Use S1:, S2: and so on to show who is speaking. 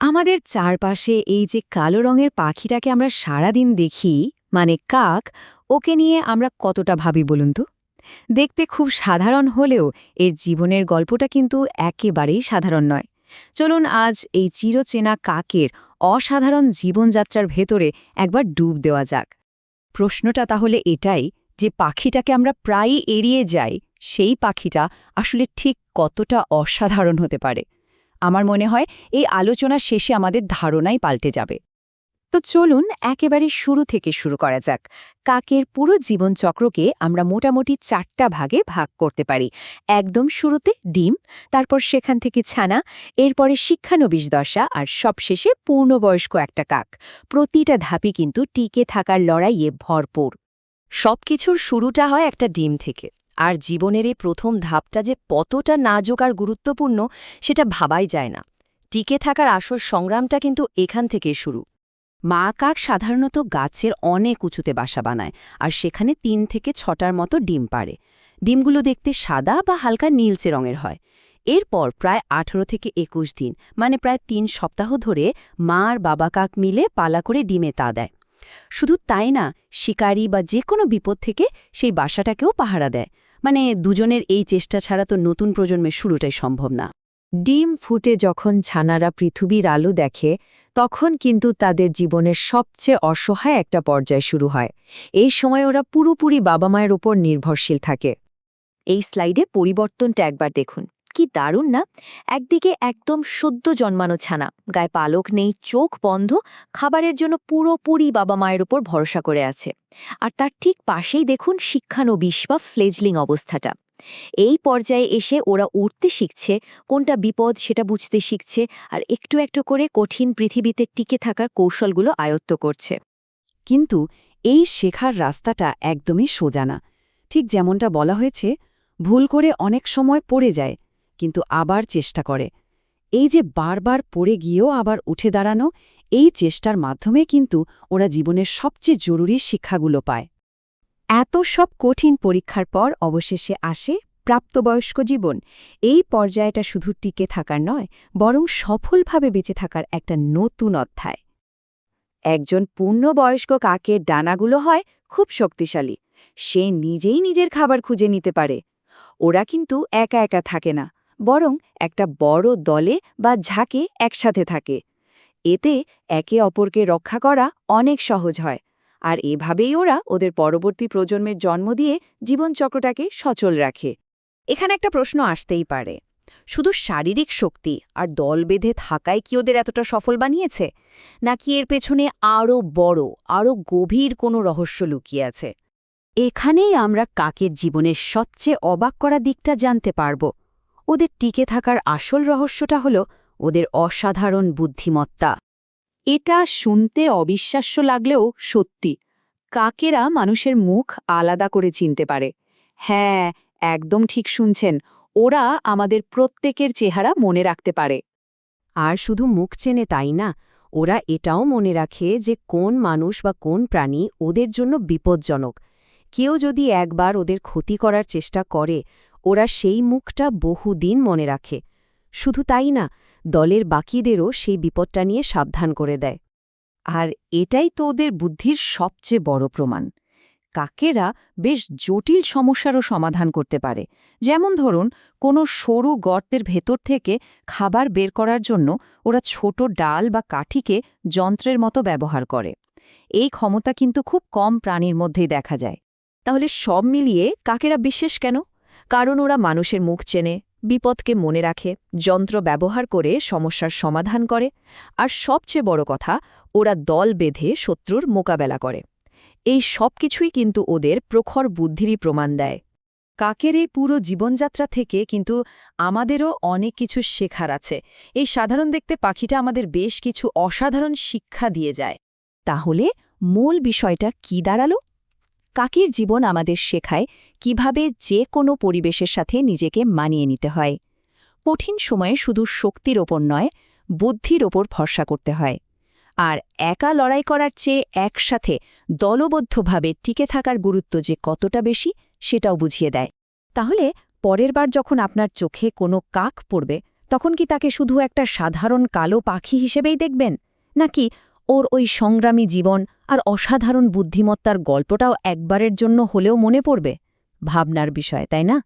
S1: আমাদের চারপাশে এই যে কালো রঙের পাখিটাকে আমরা সারাদিন দেখি, মানে কাক, ওকে নিয়ে আমরা কতটা ভাবি বলুন তো? দেখতে খুব সাধারণ হলেও এর জীবনের গল্পটা কিন্তু একেবারেই সাধারণ নয়। চলুন আজ এই চিরচেনা কাকের অসাধারণ জীবনযাত্রার ভেতরে একবার ডুব দেওয়া যাক। প্রশ্নটা তাহলে এটাই যে পাখিটাকে আমরা প্রায়ই এড়িয়ে যাই, সেই পাখিটা আসলে ঠিক কতটা অসাধারণ হতে পারে। আমার মনে হয় এই আলোচনা শেষে আমাদের ধারণাই পাল্টে যাবে। তো চলুন একেবারে শুরু থেকে শুরু করা যাক। কাকের পুরো জীবনচক্রকে আমরা মোটামুটি 4টা ভাগে ভাগ করতে পারি। একদম শুরুতে ডিম, তারপর সেখান থেকে ছানা, এরপরে শিক্ষানবিশ দশা আর সবশেষে পূর্ণবয়স্ক একটা কাক। প্রতিটা ধাপই কিন্তু টিকে থাকার লড়াইয়ে ভরপুর। সবকিছুর শুরুটা হয় একটা ডিম থেকে, আর জীবনের এই প্রথম ধাপটা যে কতটা নাজুক আর গুরুত্বপূর্ণ সেটা ভাবাই যায় না। টিকে থাকার আসল সংগ্রামটা কিন্তু এখান থেকে শুরু। মা কাক সাধারণত গাছের অনেক উঁচুতে বাসা বানায়, আর সেখানে 3 থেকে 6টার মতো ডিম পাড়ে। ডিমগুলো দেখতে সাদা বা হালকা নীলচে রঙের হয়। এরপর প্রায় 18 থেকে 21 দিন, মানে প্রায় 3 সপ্তাহ ধরে মা আর বাবা কাক মিলে পালা করে ডিমে তা দেয়। শুধু তাই না, শিকারি বা যে কোনো বিপদ থেকে সেই বাসাটাকেও পাহারা দেয়। মানে দুজনের এই চেষ্টা ছাড়া তো নতুন প্রজন্মের শুরুটাই সম্ভব না। ডিম ফুটে যখন ছানারা পৃথিবীর আলো দেখে, তখন কিন্তু তাদের জীবনের সবচেয়ে অসহায় একটা পর্যায় শুরু হয়। এই সময় ওরা পুরোপুরি বাবা মায়ের উপর নির্ভরশীল থাকে। এই স্লাইডে পরিবর্তনটা একবার দেখুন, কি দারুণ না! একদিকে একদম সদ্য জন্মানো ছানা, গায়ে পালক নেই, চোখ বন্ধ, খাবারের জন্য পুরোপুরি বাবা মায়ের উপর ভরসা করে আছে। আর তার ঠিক পাশেই দেখুন শিক্ষানবিশ বা ফ্লেজলিং অবস্থাটা। এই পর্যায়ে এসে ওরা উঠতে শিখছে, কোনটা বিপদ সেটা বুঝতে শিখছে, আর একটু একটু করে কঠিন পৃথিবীতে টিকে থাকার কৌশলগুলো আয়ত্ত করছে। কিন্তু এই শেখার রাস্তাটা একদমই সোজা না। ঠিক যেমনটা বলা হয়েছে, ভুল করে অনেক সময় পড়ে যায়, কিন্তু আবার চেষ্টা করে। এই যে বারবার পড়ে গিয়েও আবার উঠে দাঁড়ানো, এই চেষ্টার মাধ্যমে কিন্তু ওরা জীবনের সবচেয়ে জরুরি শিক্ষাগুলো পায়। এত সব কঠিন পরীক্ষার পর অবশেষে আসে প্রাপ্তবয়স্ক জীবন। এই পর্যায়টা শুধু টিকে থাকার নয়, বরং সফলভাবে বেঁচে থাকার একটা নতুন অধ্যায়। একজন পূর্ণবয়স্ক কাকের ডানাগুলো হয় খুব শক্তিশালী। সে নিজেই নিজের খাবার খুঁজে নিতে পারে। ওরা কিন্তু একা একা থাকে না, বরং একটা বড় দলে বা ঝাঁকে একসাথে থাকে। এতে একে অপরকে রক্ষা করা অনেক সহজ হয়। আর এভাবেই ওরা ওদের পরবর্তী প্রজন্মের জন্ম দিয়ে জীবনচক্রটাকে সচল রাখে। এখানে একটা প্রশ্ন আসতেই পারে, শুধু শারীরিক শক্তি আর দল বেঁধে থাকাই কি ওদের এতটা সফল বানিয়েছে, নাকি এর পেছনে আরও বড়, আরও গভীর কোনো রহস্য লুকিয়ে আছে? এখানেই আমরা কাকের জীবনের সবচেয়ে অবাক করা দিকটা জানতে পারব। ওদের টিকে থাকার আসল রহস্যটা হল ওদের অসাধারণ বুদ্ধিমত্তা। এটা শুনতে অবিশ্বাস্য লাগলেও সত্যি। কাকেরা মানুষের মুখ আলাদা করে চিনতে পারে। হ্যাঁ, একদম ঠিক শুনছেন, ওরা আমাদের প্রত্যেকের চেহারা মনে রাখতে পারে। আর শুধু মুখ চেনে তাই না, ওরা এটাও মনে রাখে যে কোন মানুষ বা কোন প্রাণী ওদের জন্য বিপজ্জনক। কেউ যদি একবার ওদের ক্ষতি করার চেষ্টা করে, ওরা সেই মুখটা বহুদিন মনে রাখে। শুধু তাই না, দলের বাকিদেরও সেই বিপদটা নিয়ে সাবধান করে দেয়। আর এটাই তো ওদের বুদ্ধির সবচেয়ে বড় প্রমাণ। কাকেরা বেশ জটিল সমস্যারও সমাধান করতে পারে। যেমন ধরুন, কোনো সরু গর্তের ভেতর থেকে খাবার বের করার জন্য ওরা ছোট ডাল বা কাঠিকে যন্ত্রের মতো ব্যবহার করে। এই ক্ষমতা কিন্তু খুব কম প্রাণীর মধ্যেই দেখা যায়। তাহলে সব মিলিয়ে কাকেরা বিশেষ কেন? কারণ ওরা মানুষের মুখ চেনে, বিপদকে মনে রাখে, যন্ত্র ব্যবহার করে সমস্যার সমাধান করে, আর সবচেয়ে বড় কথা, ওরা দল বেঁধে শত্রুর মোকাবেলা করে। এই সব কিছুই কিন্তু ওদের প্রখর বুদ্ধিরই প্রমাণ দেয়। কাকের এই পুরো জীবনযাত্রা থেকে কিন্তু আমাদেরও অনেক কিছু শেখার আছে। এই সাধারণ দেখতে পাখিটা আমাদের বেশ কিছু অসাধারণ শিক্ষা দিয়ে যায়। তাহলে মূল বিষয়টা কি দাঁড়ালো? কাকের জীবন আমাদের শেখায় কিভাবে যে কোনো পরিবেশের সাথে নিজেকে মানিয়ে নিতে হয়। কঠিন সময়ে শুধু শক্তির ওপর নয়, বুদ্ধির ওপর ভরসা করতে হয়। আর একা লড়াই করার চেয়ে একসাথে দলবদ্ধভাবে টিকে থাকার গুরুত্ব যে কতটা বেশি, সেটাও বুঝিয়ে দেয়। তাহলে পরের বার যখন আপনার চোখে কোনো কাক পড়বে, তখন কি তাকে শুধু একটা সাধারণ কালো পাখি হিসেবেই দেখবেন, নাকি ওর ওই সংগ্রামী জীবন আর অসাধারণ বুদ্ধিমত্তার গল্পটাও একবারের জন্য হলেও মনে পড়বে? ভাবনার বিষয়, তাই না?